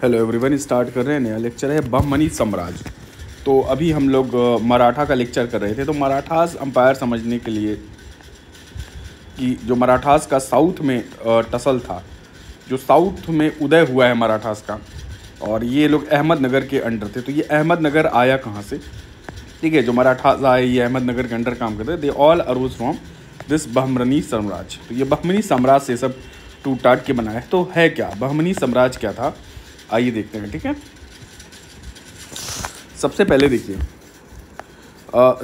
Hello everyone, start कर रहे हैं। नया लेक्चर है बहमनी साम्राज्य। तो अभी हम लोग मराठा का लेक्चर कर रहे थे। तो मराठास अम्पायर समझने के लिए कि जो मराठास का साउथ में टसल था, जो साउथ में उदय हुआ है मराठास का, और ये लोग अहमदनगर के अंडर थे। तो ये अहमदनगर आया कहाँ से? ठीक है, जो मराठास आए ये अहमदनगर के अंडर काम करते। They all arrows from this Bahmani साम्राज्य। तो ये बहमनी साम्राज्य से सब टूट टाट के बना है। तो है क्या बहमनी साम्राज्य, क्या था? आइए देखते हैं। ठीक है, सबसे पहले देखिए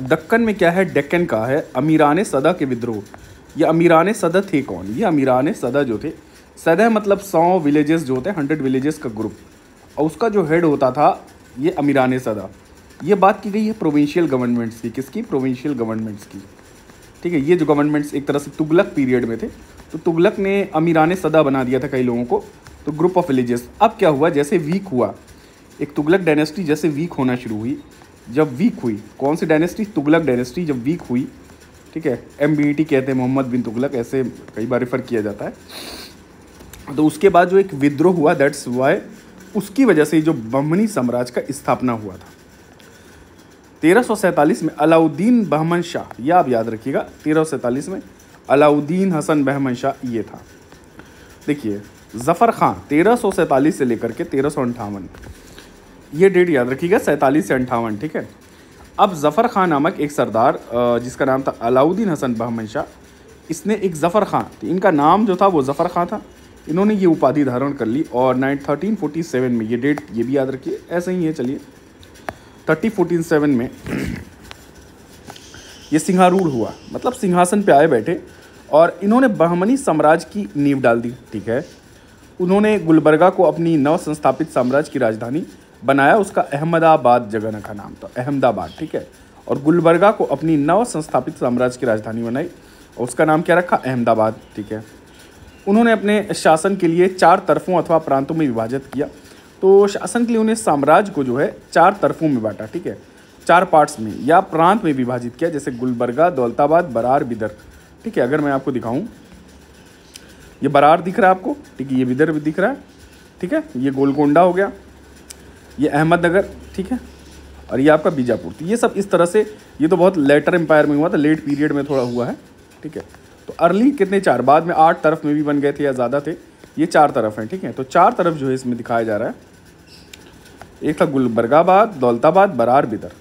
दक्कन में क्या है, डेक्कन का है अमीरान सदा के विद्रोह। ये अमीरान सदा थे कौन? ये अमीरान सदा जो थे, सदा मतलब 100 विलेजेस जो होते हैं, 100 विलेजेस का ग्रुप, और उसका जो हेड होता था ये अमीरान सदा। ये बात की गई है प्रोविंशियल गवर्नमेंट्स की। किसकी? प्रोविंशियल गवर्नमेंट्स की। ठीक है, ये जो गवर्नमेंट्स एक तरह से तुगलक पीरियड में थे, तो तुगलक ने अमीरान सदा बना दिया था कई लोगों को, तो ग्रुप ऑफ विलेजेस। अब क्या हुआ, जैसे वीक हुआ एक तुगलक डायनेस्टी, जैसे वीक होना शुरू हुई, जब वीक हुई कौन सी डायनेस्टी? तुगलक डायनेस्टी जब वीक हुई, ठीक है, MBT कहते हैं, मोहम्मद बिन तुगलक, ऐसे कई बार रेफर किया जाता है। तो उसके बाद जो एक विद्रोह हुआ, दैट्स वाई, उसकी वजह से जो बहमनी साम्राज्य का स्थापना हुआ था 1347 में। अलाउद्दीन बहमन शाह, यह आप याद रखिएगा, 1347 में अलाउद्दीन हसन बहमन शाह ये था। देखिए ज़फ़र खां 1347 से लेकर के 1358, ये डेट याद रखिएगा, 47 से 58। ठीक है, अब ज़फ़र खां नामक एक सरदार जिसका नाम था अलाउद्दीन हसन बहमन शाह, इसने एक ज़फ़र खां, तो इनका नाम जो था वो ज़फ़र खां था, इन्होंने ये उपाधि धारण कर ली। और 1347 में, ये डेट ये भी याद रखिए, ऐसे ही है। चलिए 1347 में ये सिंहारूढ़ हुआ, मतलब सिंहासन पे आए बैठे, और इन्होंने बहमनी साम्राज्य की नींव डाल दी। ठीक है, उन्होंने गुलबर्गा को अपनी नव संस्थापित साम्राज्य की राजधानी बनाया, उसका अहमदाबाद जगह का नाम था, अहमदाबाद। ठीक है, और गुलबर्गा को अपनी नव संस्थापित साम्राज्य की राजधानी बनाई, और उसका नाम क्या रखा? अहमदाबाद। ठीक है, उन्होंने अपने शासन के लिए 4 तरफों अथवा प्रांतों में विभाजित किया। तो शासन के लिए उन्हें साम्राज्य को जो है 4 तरफों में बांटा। ठीक है, 4 पार्ट्स में या प्रांत में विभाजित किया, जैसे गुलबर्गा, दौलताबाद, बरार, बिदर। ठीक है, अगर मैं आपको दिखाऊं, ये बरार दिख रहा है आपको, ठीक है, ये बिदर भी दिख रहा है, ठीक है, ये गोलकोंडा हो गया, ये अहमदनगर, ठीक है, और ये आपका बीजापुर। तो ये सब इस तरह से, ये तो बहुत लेटर एम्पायर में हुआ था, लेट पीरियड में थोड़ा हुआ है। ठीक है, तो अर्ली कितने 4, बाद में 8 तरफ में भी बन गए थे या ज़्यादा थे, ये 4 तरफ हैं। ठीक है, तो 4 तरफ जो है इसमें दिखाया जा रहा है, एक था गुलबर्गाबाद, दौलताबाद, बरार, बिदर,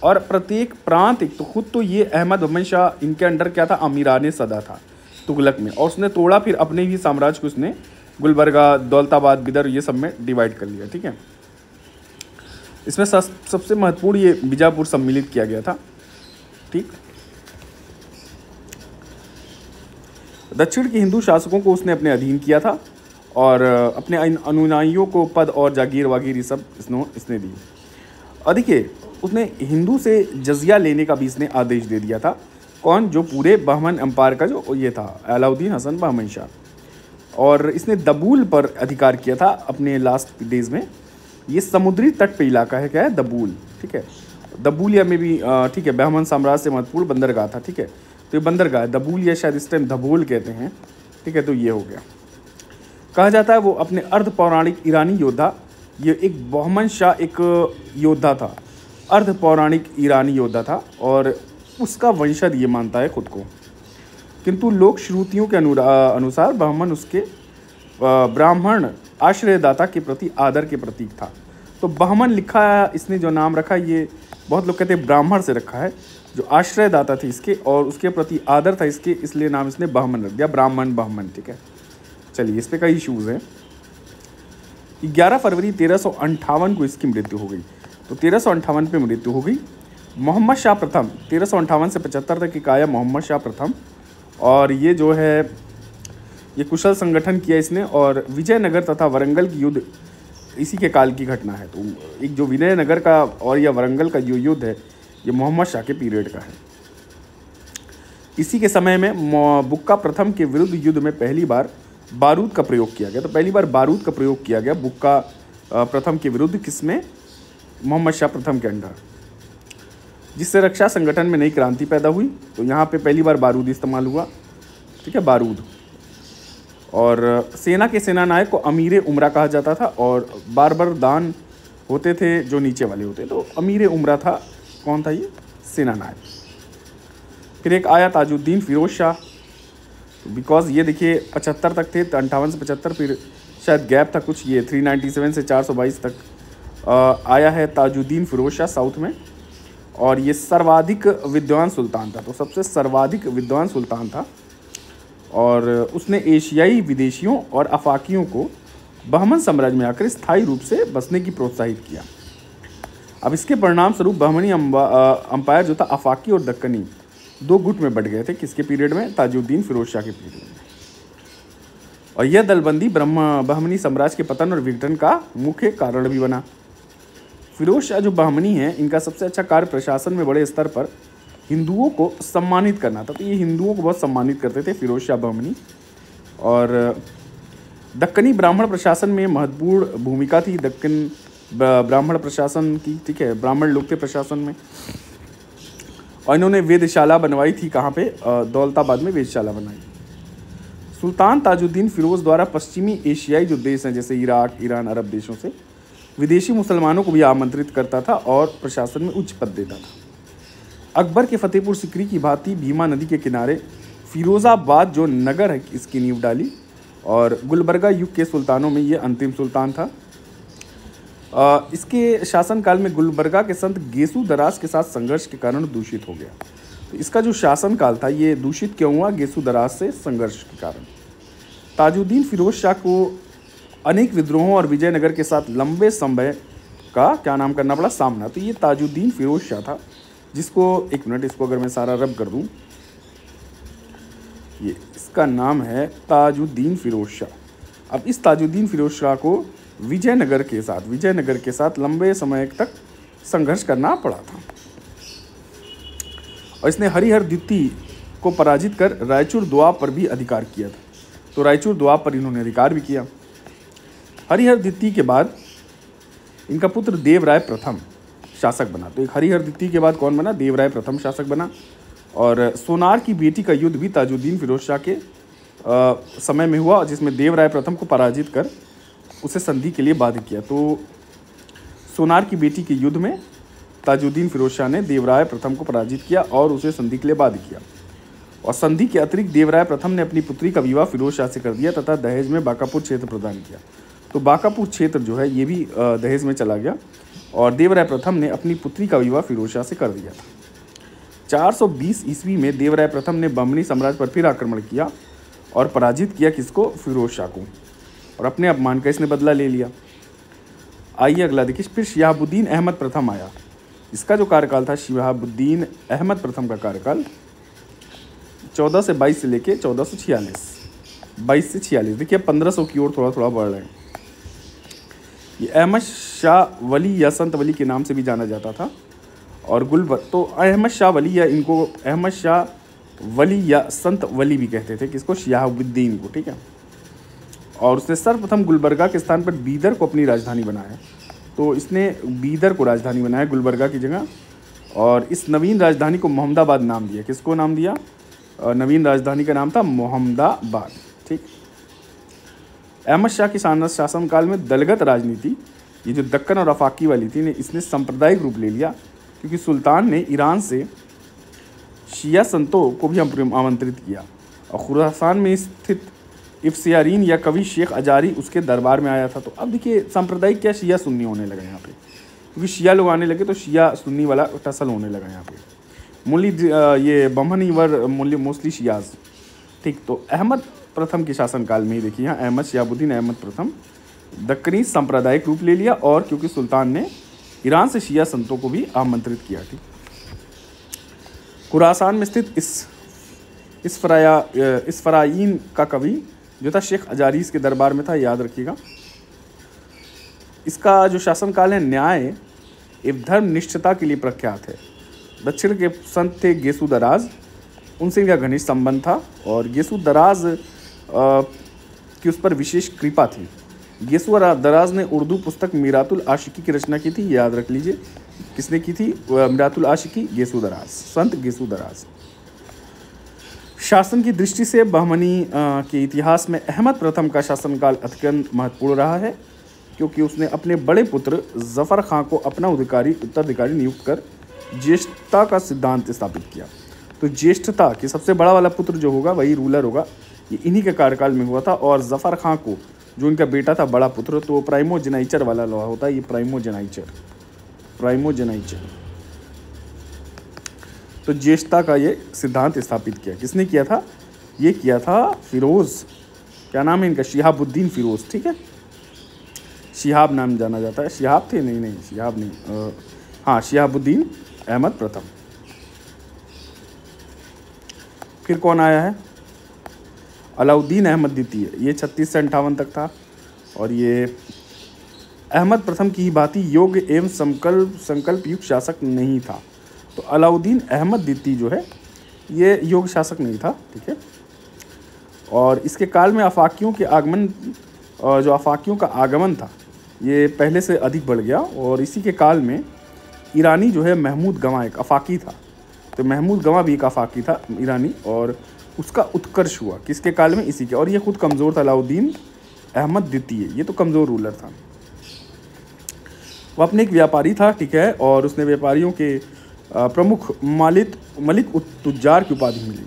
और प्रत्येक प्रांत एक तो खुद तो ये अहमद बहमन शाह, इनके अंडर क्या था? अमीरान सदा था तुगलक में, और उसने तोड़ा, फिर अपने ही साम्राज्य को उसने गुलबर्गा, दौलताबाद, बिदर ये सब में डिवाइड कर लिया। ठीक है, इसमें सबसे महत्वपूर्ण ये बीजापुर सम्मिलित किया गया था। ठीक, दक्षिण के हिंदू शासकों को उसने अपने अधीन किया था, और अपने अनुयायियों को पद और जागीर वागीर ये सब इसने दी। और देखिए उसने हिंदू से जजिया लेने का भी इसने आदेश दे दिया था। कौन? जो पूरे बहमन एम्पायर का जो ये था, अलाउद्दीन हसन बहमन शाह। और इसने दबूल पर अधिकार किया था अपने लास्ट डेज में। ये समुद्री तट पे इलाका है, क्या है? दबूल। ठीक है, दबूलिया में भी ठीक है, बहमन साम्राज्य से महत्वपूर्ण बंदरगाह था। ठीक है, तो ये बंदरगाह है दबूल, या शायद इस टाइम धबोल कहते हैं। ठीक है, तो ये हो गया। कहा जाता है वो अपने अर्ध पौराणिक ईरानी योद्धा, ये एक बहमन शाह एक योद्धा था, अर्ध पौराणिक ईरानी योद्धा था, और उसका वंशज ये मानता है खुद को। किंतु लोक श्रुतियों के अनुसार बहमन उसके ब्राह्मण आश्रयदाता के प्रति आदर के प्रतीक था। तो बहमन लिखा, इसने जो नाम रखा, ये बहुत लोग कहते हैं ब्राह्मण से रखा है, जो आश्रयदाता थे इसके और उसके प्रति आदर था इसके, इसलिए नाम इसने बहमन रख दिया, ब्राह्मण बहमन। ठीक है, चलिए इस पर कई इशूज़ हैं। 11 फरवरी 1358 को इसकी मृत्यु हो गई। तो 1358 पे मृत्यु हो गई। मोहम्मद शाह प्रथम 1358 से 75 तक एक आया, मोहम्मद शाह प्रथम, और ये जो है ये कुशल संगठन किया इसने, और विजयनगर तथा वरंगल की युद्ध इसी के काल की घटना है। तो एक जो विजयनगर का और या वरंगल का जो युद्ध है, ये मोहम्मद शाह के पीरियड का है। इसी के समय में बुक्का प्रथम के विरुद्ध युद्ध में पहली बार बारूद का प्रयोग किया गया। तो पहली बार बारूद का प्रयोग किया गया बुक्का प्रथम के विरुद्ध, किसमें? मोहम्मद शाह प्रथम के अंडर, जिससे रक्षा संगठन में नई क्रांति पैदा हुई। तो यहाँ पे पहली बार बारूद इस्तेमाल हुआ। ठीक है, बारूद। और सेना के सेनानायक को अमीर उमरा कहा जाता था और बार बार दान होते थे जो नीचे वाले होते, तो अमीर उमरा था। कौन था ये? सेनानायक। फिर एक आया ताजुद्दीन फिरोज शाह, बिकॉज ये देखिए 75 तक थे, 58 से 75, फिर शायद गैप था कुछ, ये 397 से 422 तक आया है ताजुद्दीन फिरोज शाह साउथ में। और ये सर्वाधिक विद्वान सुल्तान था, तो सबसे सर्वाधिक विद्वान सुल्तान था। और उसने एशियाई विदेशियों और अफाकियों को बहमन साम्राज्य में आकर स्थायी रूप से बसने की प्रोत्साहित किया। अब इसके परिणाम स्वरूप बहमनी अंपायर जो था अफाकी और दक्कनी दो गुट में बढ़ गए थे। किसके पीरियड में? ताजुद्दीन फिरोज शाह के पीरियड में। और यह दलबंदी बहमनी साम्राज्य के पतन और विघटन का मुख्य कारण भी बना। फिरोज शाह जो बहमनी हैं, इनका सबसे अच्छा कार्य प्रशासन में बड़े स्तर पर हिंदुओं को सम्मानित करना था। तो ये हिंदुओं को बहुत सम्मानित करते थे फिरोज शाह बहमनी। और दक्कनी ब्राह्मण प्रशासन में महत्वपूर्ण भूमिका थी दक्कन ब्राह्मण प्रशासन की, ठीक है, ब्राह्मण लोग थे प्रशासन में। और इन्होंने वेधशाला बनवाई थी, कहाँ पे? दौलताबाद में वेधशाला बनाई। सुल्तान ताजुद्दीन फिरोज द्वारा पश्चिमी एशियाई जो देश हैं जैसे इराक, ईरान, अरब देशों से विदेशी मुसलमानों को भी आमंत्रित करता था और प्रशासन में उच्च पद देता था। अकबर के फतेहपुर सिकरी की भांति भीमा नदी के किनारे फिरोज़ाबाद जो नगर है इसकी नींव डाली। और गुलबर्गा युग के सुल्तानों में ये अंतिम सुल्तान था। इसके शासनकाल में गुलबर्गा के संत गेसू दराज के साथ संघर्ष के कारण दूषित हो गया। तो इसका जो शासनकाल था ये दूषित क्यों हुआ? गेसू दराज से संघर्ष के कारण। ताजुद्दीन फिरोज शाह को अनेक विद्रोहों और विजयनगर के साथ लंबे समय का क्या नाम करना पड़ा? सामना। तो ये ताजुद्दीन फिरोज शाह था, जिसको एक मिनट, इसको अगर मैं सारा रब कर दूं, ये इसका नाम है ताजुद्दीन फिरोज शाह। अब इस ताजुद्दीन फिरोज शाह को विजयनगर के साथ लंबे समय तक संघर्ष करना पड़ा था। और इसने हरिहर द्वितीय को पराजित कर रायचूर दोआब पर भी अधिकार किया था। तो रायचूर दोआब पर इन्होंने अधिकार भी किया। हरिहर द्वितीय के बाद इनका पुत्र देवराय प्रथम शासक बना। तो एक हरिहर द्वितीय के बाद कौन बना? देवराय प्रथम शासक बना। और सोनार की बेटी का युद्ध भी ताजुद्दीन फिरोज शाह के समय में हुआ, जिसमें देवराय प्रथम को पराजित कर उसे संधि के लिए बाध्य किया। तो सोनार की बेटी के युद्ध में ताजुद्दीन फिरोज शाह ने देवराय प्रथम को पराजित किया और उसे संधि के लिए बाध्य किया। और संधि के अतिरिक्त देवराय प्रथम ने अपनी पुत्री का विवाह फिरोज शाह से कर दिया तथा दहेज में बांकापुर क्षेत्र प्रदान किया। तो बांकापुर क्षेत्र जो है ये भी दहेज में चला गया और देवराय प्रथम ने अपनी पुत्री का विवाह फिरोज शाह से कर दिया था। 420 ईस्वी में देवराय प्रथम ने बहमनी साम्राज्य पर फिर आक्रमण किया और पराजित किया किसको? फिरोज शाह को। और अपने अपमान का इसने बदला ले लिया। आइए अगला देखिए। फिर शिहाबुद्दीन अहमद प्रथम आया। इसका जो कार्यकाल था, शिहाबुद्दीन अहमद प्रथम का कार्यकाल 14 से 22 से लेके 1446, 22 से 46, देखिए 1500 की ओर थोड़ा थोड़ा बढ़ रहे हैं। ये अहमद शाह वली या संत वली के नाम से भी जाना जाता था। और तो अहमद शाह वली या इनको अहमद शाह वली या संत वली भी कहते थे, किसको? शिहाबुद्दीन को, ठीक है। और उसने सर्वप्रथम गुलबर्गा के स्थान पर बीदर को अपनी राजधानी बनाया। तो इसने बीदर को राजधानी बनाया गुलबर्गा की जगह। और इस नवीन राजधानी को मोहम्मदाबाद नाम दिया। किसको नाम दिया? नवीन राजधानी का नाम था मोहम्मदाबाद, ठीक। अहमद शाह के शासनकाल में दलगत राजनीति, ये जो दक्कन और अफाकी वाली थी, इसने सांप्रदायिक रूप ले लिया, क्योंकि सुल्तान ने ईरान से शिया संतों को भी आमंत्रित किया। और खुरासान में स्थित इफ्सियारीन या कवि शेख अजारी उसके दरबार में आया था। तो अब देखिए सांप्रदायिक क्या शिया सुन्नी होने लगा यहाँ पे, क्योंकि शिया लोग आने लगे तो शिया सुन्नी वाला टसल होने लगा यहाँ पे। ये बमनी वर मोस्टली शियाज, ठीक। तो अहमद प्रथम के शासनकाल में ही देखिए यहाँ अहमद शिहाबुद्दीन अहमद प्रथम दक्कनी सांप्रदायिक रूप ले लिया, और क्योंकि सुल्तान ने ईरान से शिया संतों को भी आमंत्रित किया, ठीक। खुरासान में स्थित इसफराइन का कवि जो था शेख अजारी इसके दरबार में था, याद रखिएगा। इसका जो शासनकाल है न्याय एवं धर्मनिष्ठता के लिए प्रख्यात है। दक्षिण के संत थे गेसू दराज, उनसे इनका घनिष्ठ संबंध था और गेसू दराज की उस पर विशेष कृपा थी। गेसू दराज ने उर्दू पुस्तक मीरातुल आशिकी की रचना की थी, याद रख लीजिए। किसने की थी मीरातुल आशिकी? गेसू दराज, संत गेसू दराज। शासन की दृष्टि से बहमनी के इतिहास में अहमद प्रथम का शासनकाल अत्यंत महत्वपूर्ण रहा है, क्योंकि उसने अपने बड़े पुत्र जफ़र खां को अपना उत्तराधिकारी नियुक्त कर ज्येष्ठता का सिद्धांत स्थापित किया। तो ज्येष्ठता कि सबसे बड़ा वाला पुत्र जो होगा वही रूलर होगा, ये इन्हीं के कार्यकाल में हुआ था। और जफ़र खां को जो इनका बेटा था बड़ा पुत्र, तो प्राइमोजेनाइचर वाला लॉ होता है, ये प्राइमोजेनाइचर। तो ज्येष्ठता का ये सिद्धांत स्थापित किया। किसने किया था? ये किया था फिरोज़, क्या नाम है इनका? शिहाबुद्दीन फिरोज़, ठीक है, शिहाब नाम जाना जाता है। शिहाब थे? नहीं, शिहाब नहीं, हाँ, शिहाबुद्दीन अहमद प्रथम। फिर कौन आया है? अलाउद्दीन अहमद द्वितीय, ये 36 से 58 तक था। और ये अहमद प्रथम की ही भांति योग्य एवं संकल्प युक्त शासक नहीं था। तो अलाउद्दीन अहमद द्वितीय जो है ये योग्य शासक नहीं था, ठीक है। और इसके काल में अफाकियों के आगमन, जो अफाकियों का आगमन था ये पहले से अधिक बढ़ गया। और इसी के काल में ईरानी जो है महमूद गवां एक अफाकी था। तो महमूद गवां भी एक अफाकी था ईरानी, और उसका उत्कर्ष हुआ किसके काल में? इसी के। और ये खुद कमज़ोर था, अलाउद्दीन अहमद द्वितीय, ये तो कमज़ोर रूलर था। वो अपने एक व्यापारी था, ठीक है, और उसने व्यापारियों के प्रमुख मलिक तुज्जार की उपाधि मिली।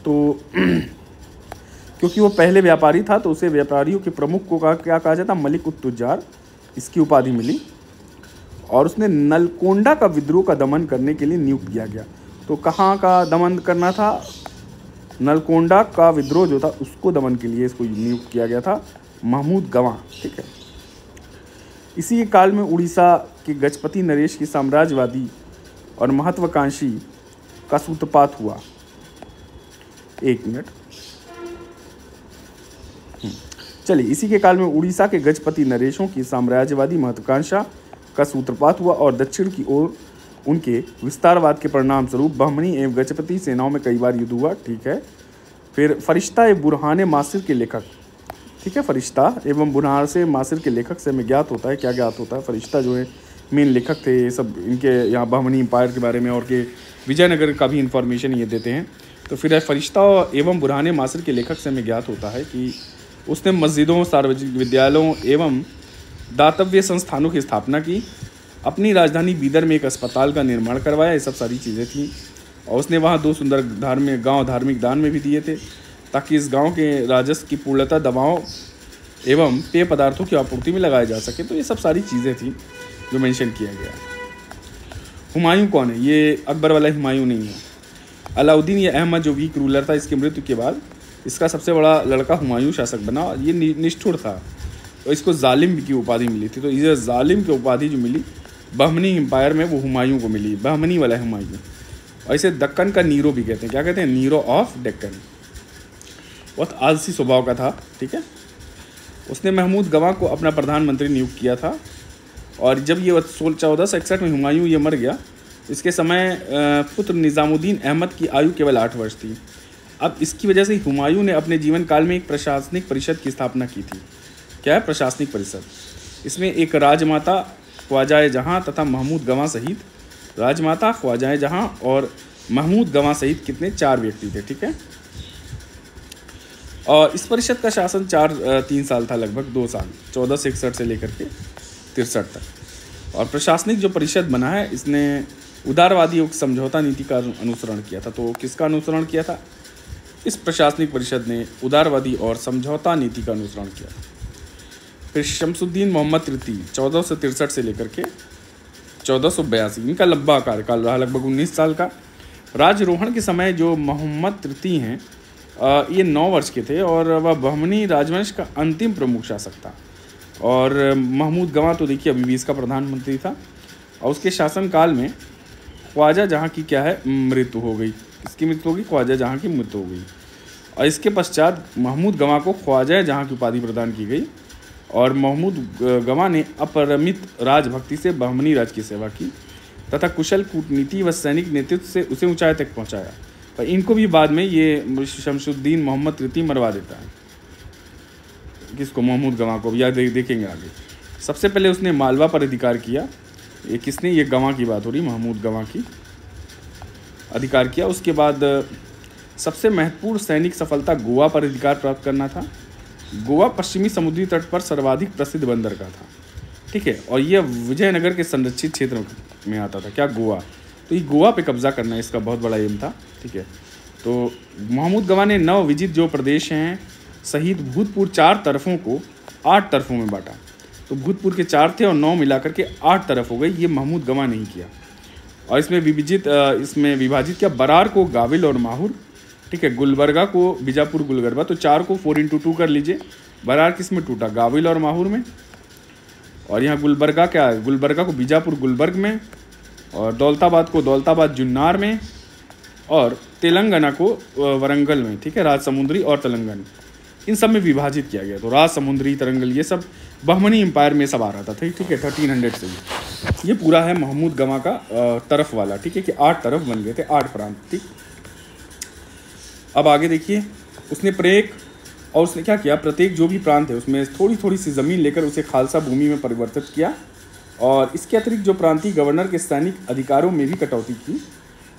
तो क्योंकि वो पहले व्यापारी था तो उसे व्यापारियों के प्रमुख को क्या कहा जाता? मलिक तुज्जार, इसकी उपाधि मिली। और उसने नलकोंडा का विद्रोह का दमन करने के लिए नियुक्त किया गया। तो कहाँ का दमन करना था? नलकोंडा का विद्रोह जो था उसको दमन के लिए इसको नियुक्त किया गया था, महमूद गवां, ठीक है। इसी काल में उड़ीसा के गजपति नरेश की साम्राज्यवादी और महत्वाकांक्षी का सूत्रपात हुआ। एक मिनट, चलिए। इसी के काल में उड़ीसा के गजपति नरेशों की साम्राज्यवादी महत्वाकांक्षा का सूत्रपात हुआ और दक्षिण की ओर उनके विस्तारवाद के परिणाम स्वरूप बहमनी एवं गजपति सेनाओं में कई बार युद्ध हुआ, ठीक है। फिर फरिश्ता एवं बुरहान मासिर के लेखक, ठीक है, फरिश्ता एवं बुरहान से मासिर के लेखक से हमें ज्ञात होता है, क्या ज्ञात होता है? फरिश्ता जो है मेन लेखक थे, ये सब इनके यहाँ बहमनी एम्पायर के बारे में और के विजयनगर का भी इंफॉर्मेशन ये देते हैं। तो फिर फरिश्ता एवं बुरहान मासिर के लेखक से हमें ज्ञात होता है कि उसने मस्जिदों, सार्वजनिक विद्यालयों एवं दातव्य संस्थानों की स्थापना की, अपनी राजधानी बीदर में एक अस्पताल का निर्माण करवाया, ये सब सारी चीज़ें थीं। और उसने वहाँ 2 सुंदर धार्मिक दान में भी दिए थे, ताकि इस गांव के राजस्व की पूर्णता दवाओं एवं पेय पदार्थों की आपूर्ति में लगाया जा सके। तो ये सब सारी चीज़ें थीं जो मेंशन किया गया। हुमायूं कौन है? ये अकबर वाला हुमायूं नहीं है। अलाउद्दीन ये अहमद जो वीक रूलर था, इसकी मृत्यु के बाद इसका सबसे बड़ा लड़का हुमायूं शासक बना। ये निष्ठुर था और इसको जालिम की उपाधि मिली थी। तो ये जालिम की उपाधि जो मिली बहमनी एम्पायर में, वो हुमायूं को मिली, बहमनी वाला हुमायूं। और इसे दक्कन का नीरो भी कहते हैं। क्या कहते हैं? Nero of Deccan. बहुत आलसी स्वभाव का था, ठीक है। उसने महमूद गवां को अपना प्रधानमंत्री नियुक्त किया था। और जब ये 1461 में हुमायूं ये मर गया, इसके समय पुत्र निज़ामुद्दीन अहमद की आयु केवल 8 वर्ष थी। अब इसकी वजह से हुमायूं ने अपने जीवन काल में एक प्रशासनिक परिषद की स्थापना की थी। क्या है प्रशासनिक परिषद? इसमें एक राजमाता ख्वाजा जहाँ तथा महमूद गवां सहित, राजमाता ख्वाजा जहाँ और महमूद गवां सहित कितने? 4 व्यक्ति थे, ठीक है। और इस परिषद का शासन 3 साल था, लगभग 2 साल, 1461 से लेकर के 63 तक। और प्रशासनिक जो परिषद बना है, इसने उदारवादी और समझौता नीति का अनुसरण किया था। तो किसका अनुसरण किया था? इस प्रशासनिक परिषद ने उदारवादी और समझौता नीति का अनुसरण किया। फिर शमसुद्दीन मोहम्मद तृतीय 1463 से लेकर के 1482, इनका लंबा कार्यकाल रहा, लगभग 19 साल का। राजरोहण के समय जो मोहम्मद तृतीय हैं, ये 9 वर्ष के थे और वह बहमनी राजवंश का अंतिम प्रमुख शासक था। और महमूद गवां तो देखिए अभी भी इसका प्रधानमंत्री था। और उसके शासनकाल में ख्वाजा जहाँ की क्या है? मृत्यु हो गई। किसकी मृत्यु होगी? ख्वाजा जहाँ की मृत्यु हो गई। और इसके पश्चात महमूद गवां को ख्वाजा जहाँ की उपाधि प्रदान की गई। और महमूद गवां ने अपरिमित राजभक्ति से बहमनी राज की सेवा की तथा कुशल कूटनीति व सैनिक नेतृत्व से उसे ऊंचाई तक पहुंचाया। पर इनको भी बाद में ये शमसुद्दीन मोहम्मद तृतीय मरवा देता है। किसको? महमूद गवां को। याद देखेंगे आगे। सबसे पहले उसने मालवा पर अधिकार किया। ये किसने? ये गवां की बात हो रही, महमूद गवां की अधिकार किया। उसके बाद सबसे महत्वपूर्ण सैनिक सफलता गोवा पर अधिकार प्राप्त करना था। गोवा पश्चिमी समुद्री तट पर सर्वाधिक प्रसिद्ध बंदरगाह था, ठीक है, और यह विजयनगर के संरक्षित क्षेत्र में आता था। क्या? गोवा। तो ये गोवा पे कब्जा करना इसका बहुत बड़ा एम था, ठीक है। तो महमूद गवा ने नव विजित जो प्रदेश हैं सहित भूतपूर्व 4 तरफों को 8 तरफों में बांटा। तो भूतपूर्व के 4 थे और 9 मिलाकर के 8 तरफ हो गई। ये महमूद गवा नहीं किया। और इसमें विभाजित किया बरार को गाविल और माहुर, ठीक है, गुलबर्गा को बीजापुर गुलगर्बा। तो 4 को 4x2 कर लीजिए। बरार किस में टूटा? गाविल और माहुर में। और यहाँ गुलबर्गा क्या है? गुलबर्गा को बीजापुर गुलबर्ग में, और दौलताबाद को दौलताबाद जुन्नार में, और तेलंगाना को वरंगल में, ठीक है, राजसमुंद्री और तेलंगाना, इन सब में विभाजित किया गया। तो राजसमुंद्री, तरंगल, ये सब बहमनी एम्पायर में सब आ रहा था, ठीक है, 1300 से। ये पूरा है महमूद गवा का तरफ वाला, ठीक है, कि 8 तरफ बन गए थे, 8 प्रांत, ठीक। अब आगे देखिए, उसने क्या किया, प्रत्येक जो भी प्रांत है उसमें थोड़ी थोड़ी सी ज़मीन लेकर उसे खालसा भूमि में परिवर्तित किया। और इसके अतिरिक्त जो प्रांतीय गवर्नर के सैनिक अधिकारों में भी कटौती की,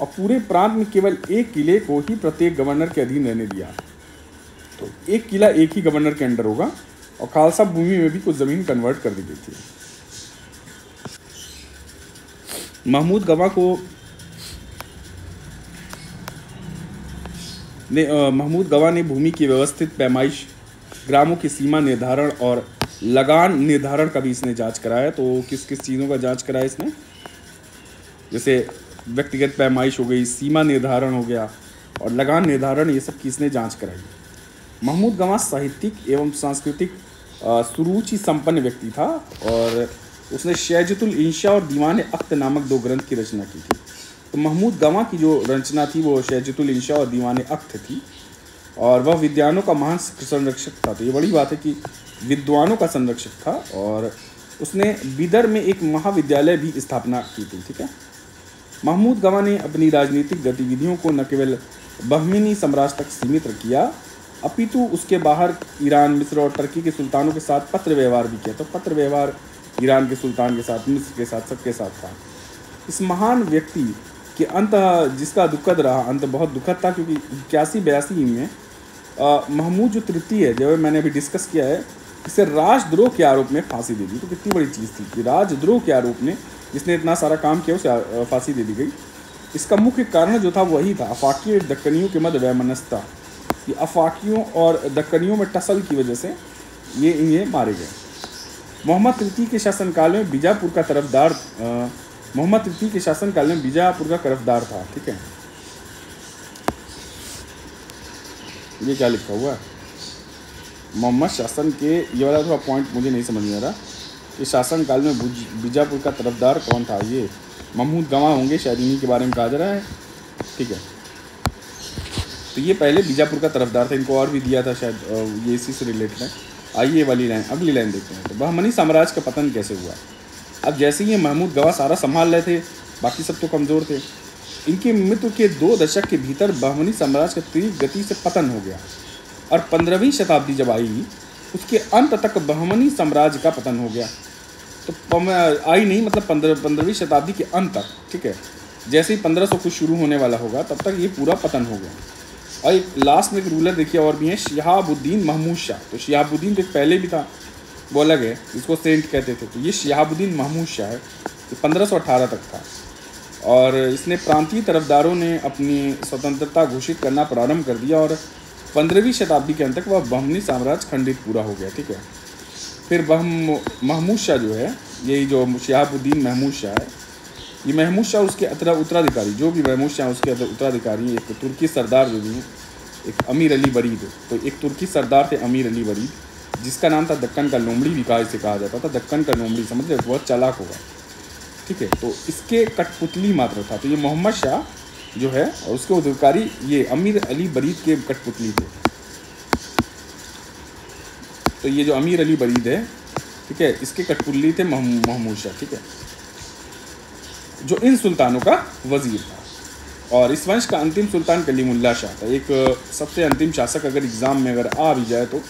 और पूरे प्रांत में केवल एक किले को ही प्रत्येक गवर्नर के अधीन रहने दिया। तो एक किला एक ही गवर्नर के अंडर होगा, और खालसा भूमि में भी कुछ ज़मीन कन्वर्ट कर दी गई थी। महमूद गवा ने भूमि की व्यवस्थित पैमाइश, ग्रामों की सीमा निर्धारण और लगान निर्धारण का भी इसने जांच कराया। तो किस किस चीज़ों का जांच कराया इसने? जैसे व्यक्तिगत पैमाइश हो गई, सीमा निर्धारण हो गया, और लगान निर्धारण, ये सब की इसने जांच कराई। महमूद गवा साहित्यिक एवं सांस्कृतिक सुरुचि संपन्न व्यक्ति था, और उसने शैजतुल इंशा और दीवान अख्त नामक 2 ग्रंथ की रचना की थी। तो महमूद गवा की जो रचना थी वो शैजतुल इंशा और दीवान अख्त थी, और वह विद्वानों का महान संरक्षक था। तो ये बड़ी बात है कि विद्वानों का संरक्षक था, और उसने बिदर में एक महाविद्यालय भी स्थापना की थी, ठीक है। महमूद गवा ने अपनी राजनीतिक गतिविधियों को न केवल बहमीनी साम्राज्य तक सीमित किया, अपितु उसके बाहर ईरान, मिस्र और टर्की के सुल्तानों के साथ पत्र व्यवहार भी किया। तो पत्र व्यवहार ईरान के सुल्तान के साथ, मिस्र के साथ, सबके साथ था। इस महान व्यक्ति के अंत, जिसका दुखद रहा, अंत बहुत दुखद था, क्योंकि 81-82 में महमूद जो तृतीय है, जो मैंने अभी डिस्कस किया है, इसे राजद्रोह के आरोप में फांसी दे दी। तो कितनी बड़ी चीज़ थी कि राजद्रोह के आरोप में जिसने इतना सारा काम किया उसे फांसी दे दी गई। इसका मुख्य कारण जो था वही था अफाकी और दक्कनियों के मध्य वैमनस्यता। ये अफाकियों और दक्कनियों में टसल की वजह से ये इन्हें मारे गए। मोहम्मद तृतीय के शासनकाल में बीजापुर का तरफदार था, ठीक है। ये क्या लिखा हुआ है? मोहम्मद शासन के, ये वाला थोड़ा पॉइंट मुझे नहीं समझ में आ रहा। ये शासनकाल में बीजापुर का तरफदार कौन था? ये महमूद गवा होंगे शायद, इन्हीं के बारे में कहा जा रहा है, ठीक है। तो ये पहले बीजापुर का तरफदार था, इनको और भी दिया था शायद, ये इसी से रिलेटेड है। आइए वाली लाइन, अगली लाइन देखते हैं। तो बहमनी साम्राज्य का पतन कैसे हुआ? अब जैसे ही महमूद गवा सारा संभाल रहे थे, बाकी सब तो कमज़ोर थे। इनके मृत्यु के 2 दशक के भीतर बहमनी साम्राज्य का तीव्र गति से पतन हो गया, और 15वीं शताब्दी जब आई, उसके अंत तक बहमनी साम्राज्य का पतन हो गया। तो आई नहीं, मतलब 15वीं शताब्दी के अंत तक, ठीक है। जैसे ही 1500 कुछ शुरू होने वाला होगा, तब तक ये पूरा पतन हो गया। और एक लास्ट में एक रूलर देखिए और भी है, शिहाबुद्दीन महमूद शाह। तो शिहाबुद्दीन तो पहले भी था, वो अलग है, इसको सेंट कहते थे। तो ये शिहाबुद्दीन महमूद शाह है, तो 1518 तक था। और इसने प्रांतीय तरफदारों ने अपनी स्वतंत्रता घोषित करना प्रारंभ कर दिया, और 15वीं शताब्दी के अंत तक वह बहमनी साम्राज्य खंडित पूरा हो गया, ठीक है। फिर महमूद शाह जो है, यही जो शिहाबुद्दीन महमूद शाह है, ये महमूद शाह उसके उत्तराधिकारी, जो भी महमूद शाह उसके उत्तराधिकारी, एक तुर्की सरदार जो भी हैं, एक अमीर अली बरीद। तो एक तुर्की सरदार थे अमीर अली बरीद, जिसका नाम था दक्कन का लोमड़ी भी इसे कहा जाता था। दक्कन का लोमड़ी, समझ रहे, बहुत चालाक होगा, ठीक है। तो इसके कठपुतली मात्र था। तो ये मोहम्मद शाह जो है और उसके उत्तराधिकारी ये अमीर अली बरीद के कठपुतली थे। तो ये जो अमीर अली बरीद है, ठीक है, इसके कठपुतली थे महमूद शाह, ठीक है, जो इन सुल्तानों का वजीर था। और इस वंश का अंतिम सुल्तान कलीमुल्लाह शाह था। एक सबसे अंतिम शासक अगर एग्ज़ाम में अगर आ भी जाए तो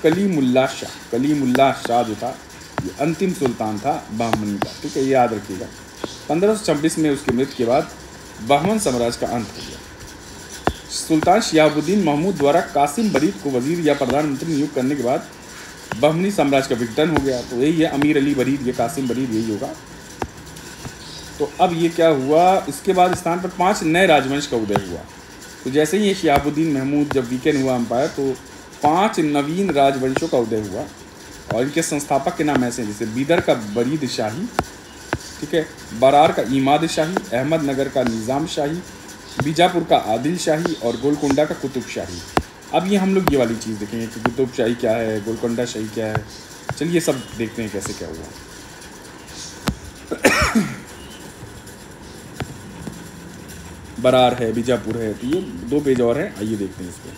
कलीमुल्लाह शाह जो था, ये अंतिम सुल्तान था बहमनी का, ठीक है, ये याद रखिएगा। 1526 में उसकी मृत्यु के बाद बहमन साम्राज्य का अंत हो गया। सुल्तान शिहाबुद्दीन महमूद द्वारा कासिम बरीद को वजीर या प्रधानमंत्री नियुक्त करने के बाद बहमनी साम्राज्य का विघटन हो गया। तो यही है अमीर अली बरीद, ये कासिम बरीद यही होगा। तो अब ये क्या हुआ, इसके बाद स्थान पर 5 नए राजवंश का उदय हुआ। तो जैसे ही ये शिहाबुद्दीन महमूद जब वीकेंड हुआ अंपायर, तो 5 नवीन राजवंशों का उदय हुआ और इनके संस्थापक के नाम ऐसे हैं, जैसे बीदर का बरीद शाही, ठीक है, बरार का इमाद शाही, अहमदनगर का निज़ाम शाही, बीजापुर का आदिल शाही और गोलकोंडा का कुतुब शाही। अब ये हम लोग ये वाली चीज़ देखेंगे कि कुतुब शाही क्या है, गोलकोंडा शाही क्या है। चलिए सब देखते हैं कैसे क्या हुआ। बरार है, बीजापुर है, तो ये 2 पेज और हैं, आइए देखते हैं इसको।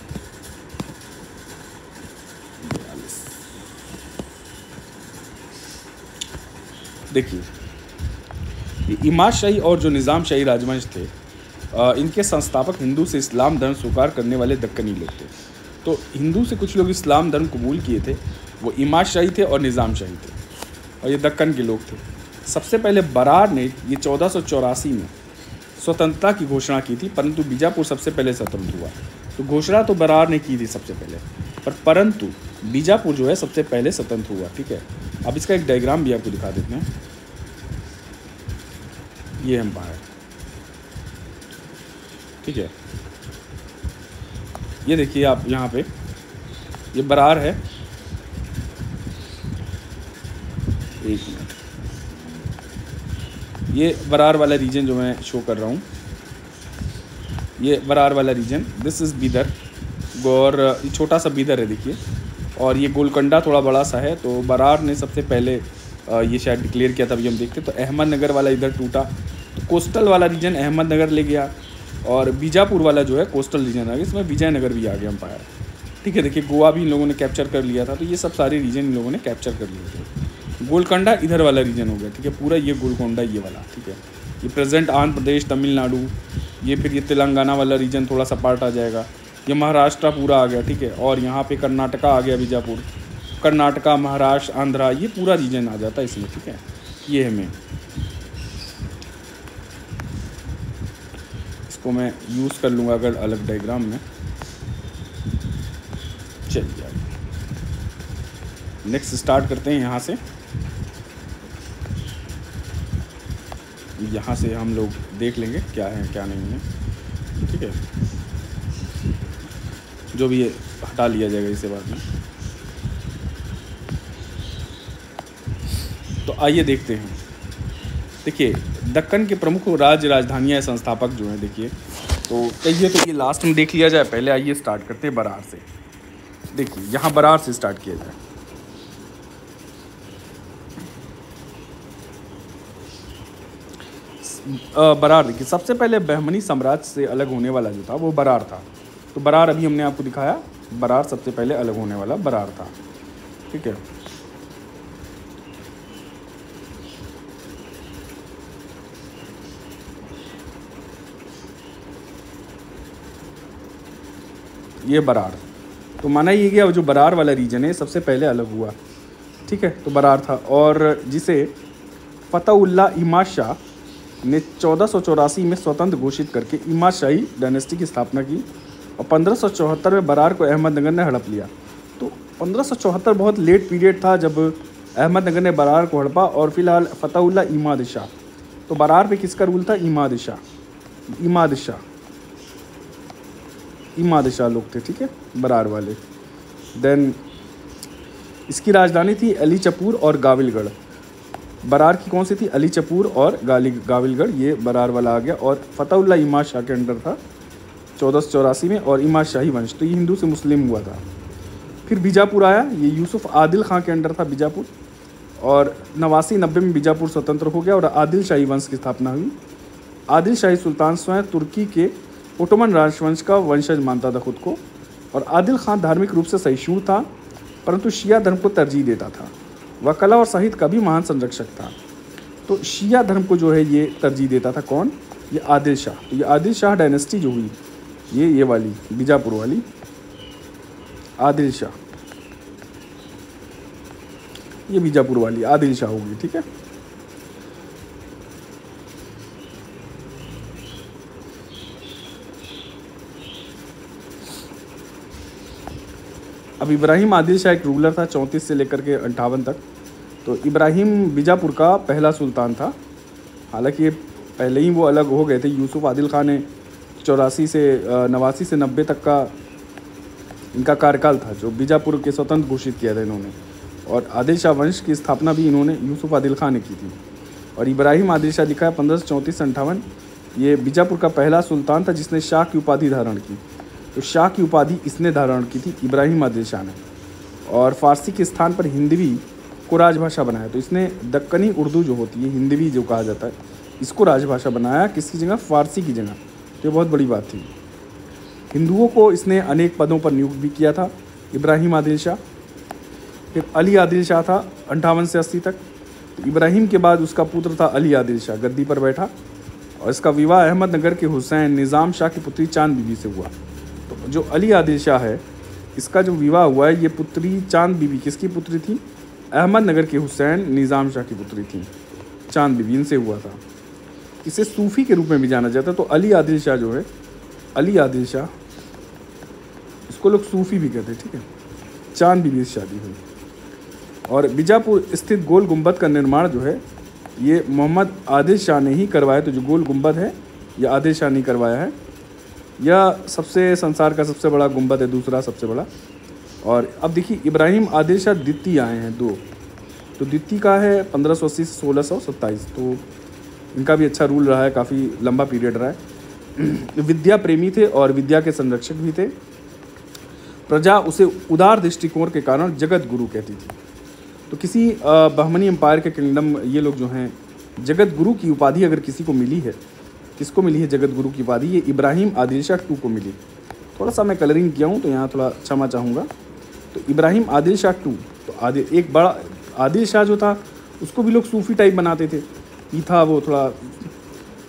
देखिए, ये इमाद शाही और जो निज़ाम शाही राजवंश थे, इनके संस्थापक हिंदू से इस्लाम धर्म स्वीकार करने वाले दक्कनी लोग थे। तो हिंदू से कुछ लोग इस्लाम धर्म कबूल किए थे, वो इमाद शाही थे और निज़ाम शाही थे, और ये दक्कन के लोग थे। सबसे पहले बरार ने ये 1484 में स्वतंत्रता की घोषणा की थी, परंतु बीजापुर सबसे पहले स्वतंत्र हुआ। तो घोषणा तो बरार ने की थी सबसे पहले, परंतु बीजापुर जो है सबसे पहले स्वतंत्र हुआ। ठीक है, अब इसका एक डायग्राम भी आपको दिखा देते हैं। ये एम्पायर, ठीक है, ये देखिए आप यहाँ पे, ये बरार है। एक मिनट, ये बरार वाला रीजन जो मैं शो कर रहा हूँ, ये बरार वाला रीजन, दिस इज़ बीदर, और ये छोटा सा बीदर है देखिए, और ये गोलकोंडा थोड़ा बड़ा सा है। तो बरार ने सबसे पहले ये शायद डिक्लेयर किया था, अभी हम देखते। तो अहमदनगर वाला इधर टूटा, तो कोस्टल वाला रीजन अहमदनगर ले गया, और बीजापुर वाला जो है कोस्टल रीजन आ गया, इसमें विजयनगर भी आ गया एम्पायर। ठीक है, देखिए गोवा भी इन लोगों ने कैप्चर कर लिया था। तो ये सब सारे रीजन इन लोगों ने कैप्चर कर लिए थे। गोलकोंडा इधर वाला रीजन हो गया, ठीक है, पूरा ये गोलकोंडा ये वाला, ठीक है। ये प्रेजेंट आंध्र प्रदेश, तमिलनाडु, ये फिर ये तेलंगाना वाला रीजन थोड़ा सा पार्ट आ जाएगा, ये महाराष्ट्र पूरा आ गया, ठीक है, और यहाँ पे कर्नाटका आ गया, बीजापुर, कर्नाटका, महाराष्ट्र, आंध्रा, ये पूरा रीजन आ जाता है इसमें, ठीक है। ये है मैं इसको मैं यूज़ कर लूँगा अगर अलग डायग्राम में। चलिए नेक्स्ट स्टार्ट करते हैं यहाँ से। यहाँ से हम लोग देख लेंगे क्या है क्या नहीं है, ठीक है, जो भी ये हटा लिया जाएगा इसे बाद में। तो आइए देखते हैं। देखिए, दक्कन के प्रमुख राजधानियाँ संस्थापक जो हैं, देखिए, तो कहिए तो ये लास्ट में देख लिया जाए। पहले आइए स्टार्ट करते हैं बरार से। देखिए, यहाँ बरार से स्टार्ट किया जाए। बरार, देखिए, सबसे पहले बहमनी साम्राज्य से अलग होने वाला जो था वो बरार था। तो बरार अभी हमने आपको दिखाया, बरार सबसे पहले अलग होने वाला बरार था, ठीक है। ये बरार, तो माना ये गया जो बरार वाला रीजन है सबसे पहले अलग हुआ, ठीक है। तो बरार था, और जिसे फतहुल्लाह इमाद शाह ने 1484 में स्वतंत्र घोषित करके इमाद शाही डायनेस्टी की स्थापना की, और 1574 में बरार को अहमदनगर ने हड़प लिया। तो 1574 बहुत लेट पीरियड था जब अहमदनगर ने बरार को हड़पा। और फिलहाल फतहुल्लाह इमाद शाह, तो बरार पे किसका रूल था? इमाद शाह लोग थे, ठीक है, बरार वाले। देन इसकी राजधानी थी अलीचपूर और गाविलगढ़। बरार की कौन सी थी? अलीचपूर और गाविलगढ़, ये बरार वाला आ गया। और फतहुल्लाह इमाद शाह के अंडर था 1484 में, और इमाद शाही वंश, तो ये हिंदू से मुस्लिम हुआ था। फिर बीजापुर आया, ये यूसुफ आदिल खां के अंडर था बीजापुर, और 89-90 में बीजापुर स्वतंत्र हो गया और आदिल शाही वंश की स्थापना हुई। आदिल शाही सुल्तान स्वयं तुर्की के ओटोमन राजवंश का वंशज मानता था खुद को, और आदिल खां धार्मिक रूप से सहिष्णु था, परंतु शिया धर्म को तरजीह देता था। वह कला और साहित्य का भी महान संरक्षक था। तो शिया धर्म को जो है ये तरजीह देता था। कौन? ये आदिल शाह। तो ये आदिल शाह डायनेस्टी जो हुई, ये वाली बीजापुर वाली आदिल शाह, ये बीजापुर वाली आदिल शाह होगी, ठीक है। अब इब्राहिम आदिल शाह एक रूलर था 34 से लेकर के 58 तक। तो इब्राहिम बीजापुर का पहला सुल्तान था। हालांकि ये पहले ही वो अलग हो गए थे। यूसुफ आदिल खान ने 84 से 89 से 90 तक का इनका कार्यकाल था, जो बीजापुर के स्वतंत्र घोषित किया था इन्होंने। और आदिल शाह वंश की स्थापना भी इन्होंने यूसुफ आदिल खान ने की थी। और इब्राहिम आदिल शाह लिखा है 1534 से 58, ये बीजापुर का पहला सुल्तान था जिसने शाह की उपाधि धारण की। तो शाह की उपाधि इसने धारण की थी, इब्राहिम आदिल शाह ने। और फारसी के स्थान पर हिंदवी को राजभाषा बनाया। तो इसने दक्कनी उर्दू जो होती है, हिंदवी जो कहा जाता है, इसको राजभाषा बनाया, किसकी जगह? फारसी की जगह। तो ये बहुत बड़ी बात थी। हिंदुओं को इसने अनेक पदों पर नियुक्त भी किया था, इब्राहिम आदिल शाह। फिर अली आदिल शाह था 58 से 80 तक। तो इब्राहिम के बाद उसका पुत्र था अली आदिल शाह, गद्दी पर बैठा। और इसका विवाह अहमदनगर के हुसैन निज़ाम शाह की पुत्री चांद बीबी से हुआ। तो जो अली आदिल शाह है, इसका जो विवाह हुआ है, ये पुत्री चांद बीबी किसकी पुत्री थी? अहमदनगर के हुसैन निज़ाम शाह की पुत्री थी, चांद बीबी, इनसे हुआ था। इसे सूफ़ी के रूप में भी जाना जाता है। तो अली आदिल शाह जो है, अली आदिल शाह, इसको लोग सूफ़ी भी कहते हैं, ठीक है। चांद बीबी से शादी हुई। और बीजापुर स्थित गोल गुंबद का निर्माण जो है, ये मोहम्मद आदिल शाह ने ही करवाया। तो जो गोल गुंबद है, यह आदिल शाह ने करवाया है। यह सबसे संसार का सबसे बड़ा गुंबद है, दूसरा सबसे बड़ा। और अब देखिए, इब्राहिम आदिल शाह द्वितीय आए हैं 2। तो द्वितीय का है 1580 से 1627। तो इनका भी अच्छा रूल रहा है, काफ़ी लंबा पीरियड रहा है। विद्या प्रेमी थे और विद्या के संरक्षक भी थे। प्रजा उसे उदार दृष्टिकोण के कारण जगत गुरु कहती थी। तो किसी बहमनी एम्पायर के किंगडम, ये लोग जो हैं, जगत गुरु की उपाधि अगर किसी को मिली है, किसको मिली है जगत गुरु की उपाधि? ये इब्राहिम आदिल शाह 2 को मिली। थोड़ा सा मैं कलरिंग किया हूँ, तो यहाँ थोड़ा क्षमा चाहूँगा। तो इब्राहिम आदिल शाह 2, तो एक बड़ा आदिल शाह जो था, उसको भी लोग सूफ़ी टाइप बनाते थे। ये था वो थोड़ा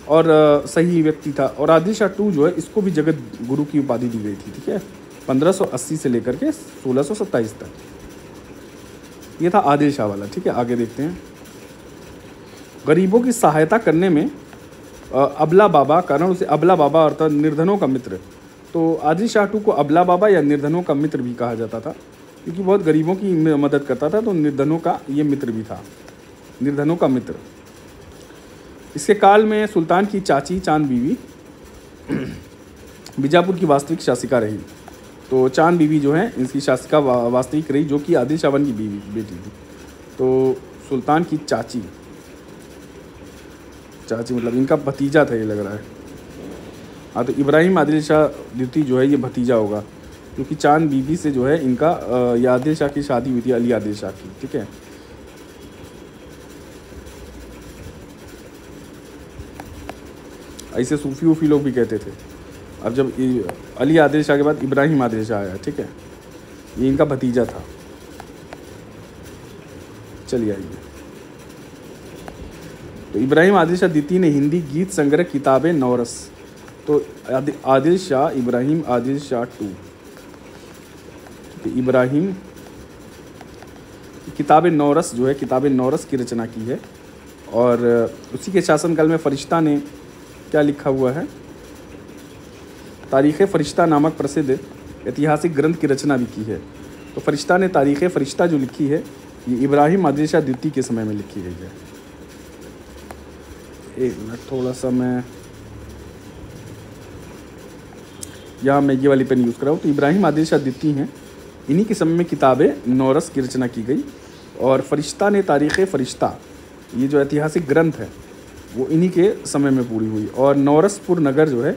और सही व्यक्ति था। और आदिल शाह 2 जो है, इसको भी जगत गुरु की उपाधि दी गई थी, ठीक है, 1580 से लेकर के 1627 तक। ये था आदिल शाह वाला, ठीक है। आगे देखते हैं। गरीबों की सहायता करने में अबला बाबा, कारण उसे अबला बाबा अर्थात निर्धनों का मित्र। तो आदिल शाह 2 को अबला बाबा या निर्धनों का मित्र भी कहा जाता था, क्योंकि बहुत गरीबों की मदद करता था। तो निर्धनों का ये मित्र भी था, निर्धनों का मित्र। इसके काल में सुल्तान की चाची चांद बीबी बीजापुर की वास्तविक शासिका रही। तो चांद बीबी जो है, इसकी शासिका वास्तविक रही, जो कि आदिल शाह की बेटी थी। तो सुल्तान की चाची मतलब इनका भतीजा था, ये लग रहा है। हाँ, तो इब्राहिम आदिल शाह द्वितीय जो है, ये भतीजा होगा, क्योंकि चांद बीबी से जो है इनका ये आदिल शाह की शादी हुई थी, अली आदिल शाह की, ठीक है। ऐसे सूफी वूफी लोग भी कहते थे। अब जब अली आदिल शाह के बाद इब्राहिम आदिल शाह आया, ठीक है, ये इनका भतीजा था। चलिए आइए। तो इब्राहिम आदिल शाह द्वितीय ने हिंदी गीत संग्रह किताबें नौरस, तो आदिल शाह इब्राहिम आदिल शाह 2, तो इब्राहिम किताबें नौरस जो है, किताबें नौरस की रचना की है। और उसी के शासनकाल में फरिश्ता ने क्या लिखा हुआ है? तारीख़ फ़रिश्ता नामक प्रसिद्ध ऐतिहासिक ग्रंथ की रचना भी की है। तो फरिश्ता ने तारीख़ फ़रिश्ता जो लिखी है, ये इब्राहिम आदिल शाह द्वितीय के समय में लिखी गई है। एक मिनट, थोड़ा सा मैं यहाँ मैं ये वाली पेन यूज़ कर रहा हूँ। तो इब्राहिम आदिल शाह द्वितीय हैं, इन्हीं के समय में किताबें नौरस की रचना की गई। और फरिश्ता ने तारीख़ फ़रिश्ता, ये जो ऐतिहासिक ग्रंथ है, वो इन्हीं के समय में पूरी हुई। और नौरसपुर नगर जो है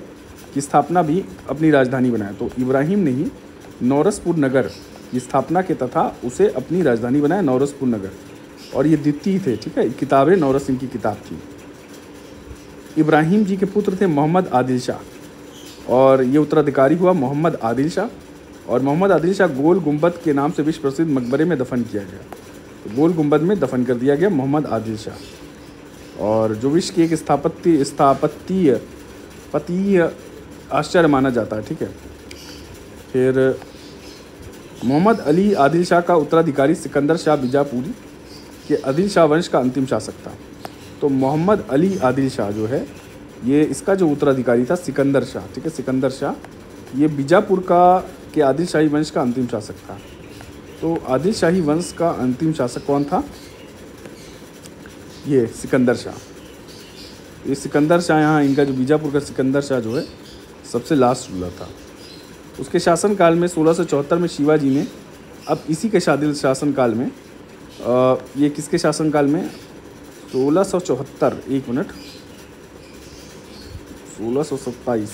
की स्थापना भी अपनी राजधानी बनाया। तो इब्राहिम ने ही नौरसपुर नगर की स्थापना के तथा उसे अपनी राजधानी बनाया, नौरसपुर नगर। और ये द्वितीय थे, ठीक है। किताबें नौरस इनकी किताब थी। इब्राहिम जी के पुत्र थे मोहम्मद आदिल शाह, और ये उत्तराधिकारी हुआ मोहम्मद आदिल शाह। और मोहम्मद आदिल शाह गोल गुंबद के नाम से विश्व प्रसिद्ध मकबरे में दफन किया गया। तो गोल गुंबद में दफन कर दिया गया मोहम्मद आदिल शाह, और जो विश्व की एक स्थापत्य आश्चर्य माना जाता है, ठीक है। फिर मोहम्मद अली आदिल शाह का उत्तराधिकारी सिकंदर शाह बीजापुरी के आदिल शाह वंश का अंतिम शासक था। तो मोहम्मद अली आदिल शाह जो है, ये इसका जो उत्तराधिकारी था सिकंदर शाह, ठीक है। सिकंदर शाह ये बीजापुर के आदिल शाही वंश का अंतिम शासक था। तो आदिल शाही वंश का अंतिम शासक कौन था? ये सिकंदर शाह। ये सिकंदर शाह, यहाँ इनका जो बीजापुर का सिकंदर शाह जो है सबसे लास्ट रूलर था। उसके शासनकाल में 1674 में शिवाजी ने, अब इसी के शासनकाल में ये किसके शासनकाल में? 1674, एक मिनट, 1627,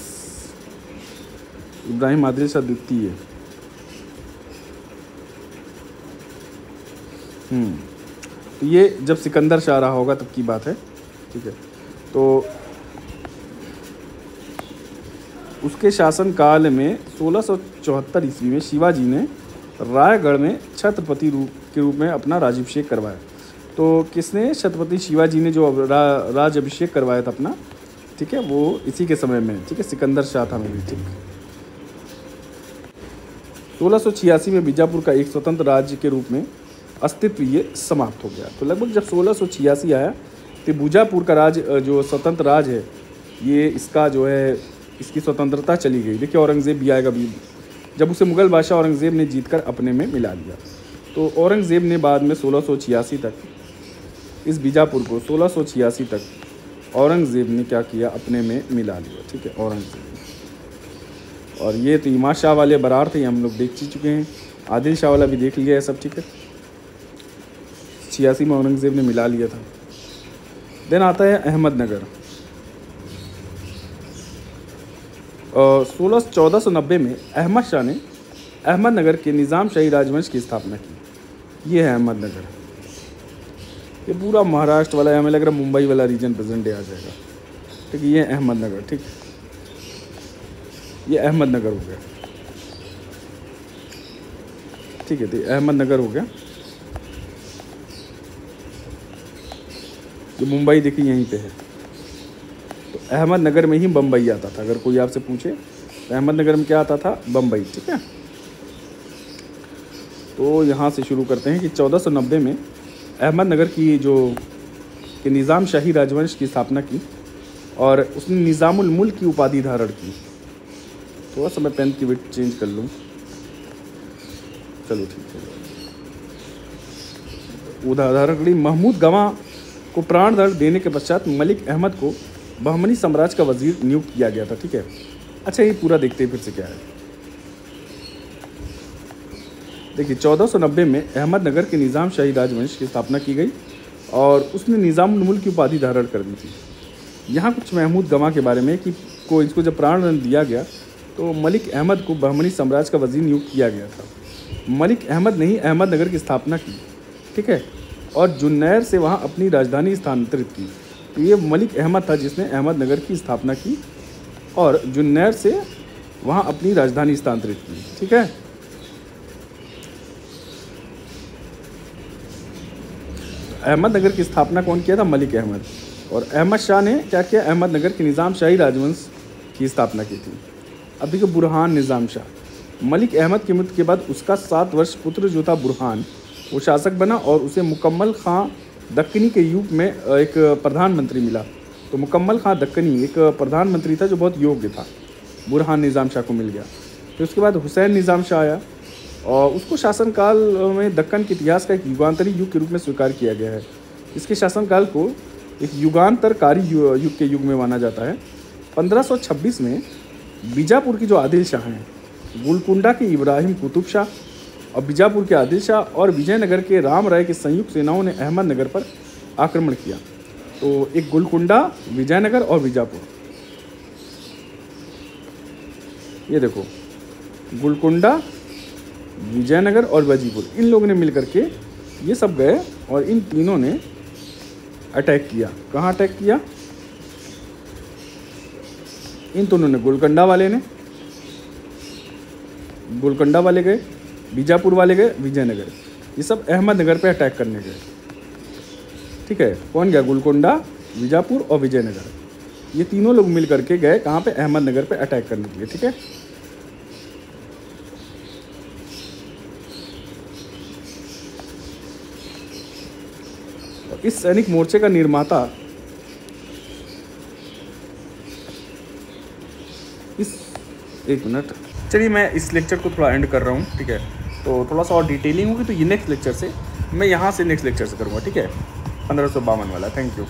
इब्राहिम आदिल शाह द्वितीय। तो ये जब सिकंदर शाह रहा होगा तब की बात है, ठीक है। तो उसके शासनकाल में 1674 ईस्वी में शिवाजी ने रायगढ़ में छत्रपति के रूप में अपना राज्याभिषेक करवाया। तो किसने? छत्रपति शिवाजी ने जो राज्याभिषेक करवाया था अपना, ठीक है, वो इसी के समय में, ठीक है, सिकंदर शाह था में भी, ठीक। 1686 में बीजापुर का एक स्वतंत्र राज्य के रूप में अस्तित्व ये समाप्त हो गया। तो लगभग जब 1686 आया तो बीजापुर का राज्य जो स्वतंत्र राज्य है, ये इसका जो है, इसकी स्वतंत्रता चली गई। देखिए औरंगज़ेब भी आएगा भी, जब उसे मुग़ल बादशाह औरंगज़ेब ने जीतकर अपने में मिला लिया। तो औरंगज़ेब ने बाद में 1686 तक इस बीजापुर को 1686 तक औरंगज़ेब ने क्या किया? अपने में मिला लिया, ठीक है, औरंगज़ेब। और ये तो इमाद शाह वाले बरार थे, हम लोग देख चुके हैं। आदिल शाह वाला भी देख लिया है सब, ठीक है। 86 में औरंगज़ेब ने मिला लिया था। देन आता है अहमदनगर। 1490 में अहमद शाह ने अहमदनगर के निज़ाम शाही राजवंश की स्थापना की। ये है अहमदनगर। ये पूरा महाराष्ट्र वाला है, हमें लग रहा है मुंबई वाला रीजन प्रेजेंट डे आ जाएगा, ठीक है। ये अहमदनगर, ठीक, ये अहमदनगर हो गया, ठीक है। तो अहमदनगर हो गया। जो मुंबई देखी यहीं पे है। तो अहमदनगर में ही बम्बई आता था। अगर कोई आपसे पूछे तो अहमदनगर में क्या आता था? बम्बई, ठीक है। तो यहाँ से शुरू करते हैं कि 1490 में अहमदनगर की कि निज़ाम शाही राजवंश की स्थापना की और उसने निज़ामुल मुल्क की उपाधि धारण की। थोड़ा सा मैं पेन की विड्थ चेंज कर लूँ, चलो ठीक है। उदाहरण के लिए महमूद गवाह को प्राणदंड देने के पश्चात मलिक अहमद को बहमनी साम्राज्य का वजीर नियुक्त किया गया था, ठीक है। अच्छा, ये पूरा देखते हैं फिर से क्या है। देखिए 1490 में अहमदनगर के निज़ाम शाही राजवंश की स्थापना की गई और उसने निज़ामुल मुल्क की उपाधि धारण कर दी थी। यहाँ कुछ महमूद गवाह के बारे में कि इसको जब प्राणदंड दिया गया तो मलिक अहमद को बहमनी साम्राज्य का वजीर नियुक्त किया गया था। मलिक अहमद ने ही अहमदनगर की स्थापना की, ठीक है, और जुन्नैर से वहाँ अपनी राजधानी स्थानांतरित की। तो ये मलिक अहमद था जिसने अहमदनगर की स्थापना की और जुन्नैर से वहाँ अपनी राजधानी स्थानांतरित की, ठीक है। अहमदनगर की स्थापना कौन किया था? मलिक अहमद। और अहमद शाह ने क्या किया? अहमदनगर के निज़ाम शाही राजवंश की स्थापना की थी। अब देखिए बुरहान निज़ाम शाह, मलिक अहमद की मृत्यु के बाद उसका 7 वर्ष पुत्र जो था बुरहान, वो शासक बना और उसे मुकम्मल खां दक्कनी के युग में एक प्रधानमंत्री मिला। तो मुकम्मल खां दक्कनी एक प्रधानमंत्री था जो बहुत योग्य था, बुरहान निज़ाम शाह को मिल गया। फिर उसके बाद हुसैन निज़ाम शाह आया और उसको शासनकाल में दक्कन के इतिहास का एक युगांतरी युग के रूप में स्वीकार किया गया है। इसके शासनकाल को एक युगांतरकारी युग के युग में माना जाता है। 1526 में बीजापुर की जो आदिल शाह हैं, गोलकुंडा के इब्राहिम कुतुब शाह और बीजापुर के आदिल शाह और विजयनगर के राम राय की संयुक्त सेनाओं ने अहमदनगर पर आक्रमण किया। तो एक गोलकुंडा, विजयनगर और बीजापुर, ये देखो गोलकुंडा, विजयनगर और वजीपुर, इन लोगों ने मिलकर के ये सब गए और इन तीनों ने अटैक किया। कहाँ अटैक किया? इन दोनों ने, गोलकुंडा वाले ने, गोलकुंडा वाले गए, बीजापुर वाले गए, विजयनगर, ये सब अहमदनगर पे अटैक करने गए, ठीक है। कौन गया? गोलकुंडा, बीजापुर और विजयनगर, ये तीनों लोग मिल करके गए कहाँ पे? अहमदनगर पे अटैक करने के लिए, ठीक है। और इस सैनिक मोर्चे का निर्माता एक मिनट, चलिए मैं इस लेक्चर को थोड़ा एंड कर रहा हूँ, ठीक है। तो थोड़ा सा और डिटेलिंग होगी तो ये नेक्स्ट लेक्चर से मैं यहाँ से नेक्स्ट लेक्चर से करूँगा, ठीक है, 1552 वाला। Thank you.